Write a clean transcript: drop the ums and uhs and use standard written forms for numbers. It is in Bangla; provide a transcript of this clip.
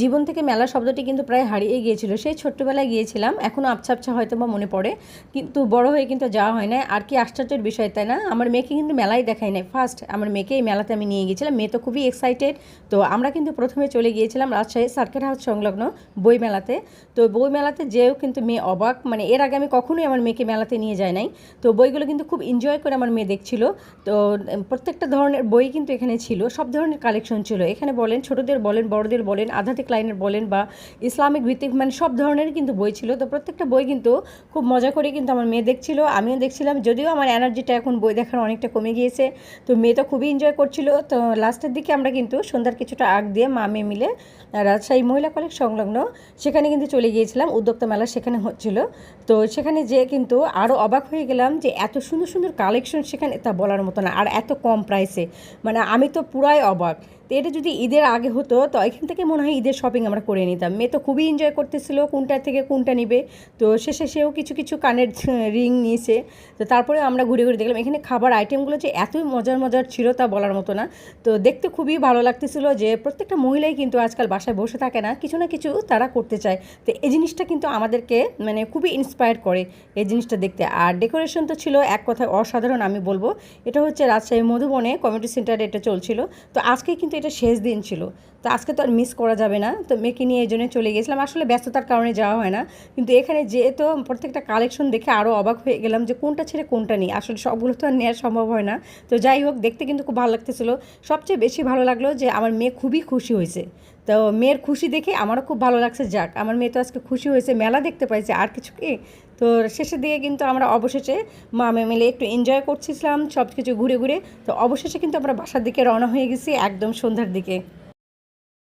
জীবন থেকে মেলা শব্দটি কিন্তু প্রায় হারিয়ে গিয়েছিল। সেই ছোট্টবেলায় গিয়েছিলাম, এখনও আবছা আবছা হয়তো বা মনে পড়ে, কিন্তু বড় হয়ে কিন্তু যাওয়া হয় না। আর কি আশ্চর্যের বিষয়, তাই না? আমার মেয়েকে কিন্তু মেলায় দেখাই নাই। ফার্স্ট আমার মেয়েকে এই মেলাতে আমি নিয়ে গিয়েছিলাম। মেয়ে তো খুবই এক্সাইটেড। তো আমরা কিন্তু প্রথমে চলে গিয়েছিলাম রাজশাহী সার্কিট হাউস সংলগ্ন বই মেলাতে। তো বই মেলাতে যেও কিন্তু মেয়ে অবাক, মানে এর আগে আমি কখনোই আমার মেয়েকে মেলাতে নিয়ে যাই নাই। তো বইগুলো কিন্তু খুব এনজয় করে আমার মেয়ে দেখছিল। তো প্রত্যেকটা ধরনের বই কিন্তু এখানে ছিল, সব ধরনের কালেকশন ছিল এখানে। বলেন ছোটদের বলেন, বড়দের বলেন, আধ্যাত্মিক লাইনের বলেন বা ইসলামিক ভিত্তিক, মানে সব ধরনের কিন্তু বই ছিল। তো প্রত্যেকটা বই কিন্তু খুব মজা করে কিন্তু আমার মেয়ে দেখছিল, আমিও দেখছিলাম। যদিও আমার এনার্জিটা এখন বই দেখার অনেকটা কমে গিয়েছে, তো মেয়ে তো খুবই এনজয় করছিল। তো লাস্টের দিকে আমরা কিন্তু সন্ধ্যার কিছুটা আগ দিয়ে মা মেয়ে মিলে রাজশাহী মহিলা কলেজ সংলগ্ন সেখানে কিন্তু চলে গিয়েছিলাম। উদ্যোক্তা মেলা সেখানে হচ্ছিল। তো সেখানে যেয়ে কিন্তু আরও অবাক হয়ে গেলাম যে এত সুন্দর সুন্দর কালেকশন সেখানে, তা বলার মতো না। আর এত কম প্রাইসে, মানে আমি তো পুরাই অবাক। তো এটা যদি ঈদের আগে হতো তো এখান থেকে মনে হয় ঈদের শপিং আমরা করে নিতাম। মেয়ে তো খুবই এনজয় করতেছিল কোনটা থেকে কোনটা নিবে। তো শেষে সেও কিছু কিছু কানের রিং নিয়েছে। তো তারপরে আমরা ঘুরে ঘুরে দেখলাম এখানে খাবার আইটেমগুলো যে এতই মজার মজার ছিল তা বলার মতো না। তো দেখতে খুবই ভালো লাগতেছিল যে প্রত্যেকটা মহিলাই কিন্তু আজকাল বাসায় বসে থাকে না, কিছু না কিছু তারা করতে চায়। তো এই জিনিসটা কিন্তু আমাদেরকে মানে খুবই ইন্সপায়ার করে এই জিনিসটা দেখতে। আর ডেকোরেশন তো ছিল এক কথায় অসাধারণ আমি বলবো। এটা হচ্ছে রাজশাহী মধুবনে কমিউনিটি সেন্টারে এটা চলছিল। তো আজকে কিন্তু এটা শেষ দিন ছিল, তো আজকে তো আর মিস করা যাবে না। তো মেয়েকে নিয়ে এই জন্য চলে গিয়েছিলাম, আসলে ব্যস্ততার কারণে যাওয়া হয় না। কিন্তু এখানে যেহেতু প্রত্যেকটা কালেকশন দেখে আরও অবাক হয়ে গেলাম যে কোনটা ছেড়ে কোনটা নিই, আসলে সবগুলো তো আর নেওয়া সম্ভব হয় না। তো যাই হোক, দেখতে কিন্তু খুব ভালো লাগতেছিলো। সবচেয়ে বেশি ভালো লাগলো যে আমার মেয়ে খুবই খুশি হয়েছে। তো মেয়ের খুশি দেখে আমারও খুব ভালো লাগছে। যাক, আমার মেয়ে তো আজকে খুশি হয়েছে, মেলা দেখতে পাইছে, আর কিছু কি। তো শেষের দিকে কিন্তু আমরা অবশেষে মা মেয়ে মিলে একটু এনজয় করছিলাম সব কিছু ঘুরে ঘুরে। তো অবশেষে কিন্তু আমরা বাসার দিকে রওনা হয়ে গেছি একদম সন্ধ্যার দিকে।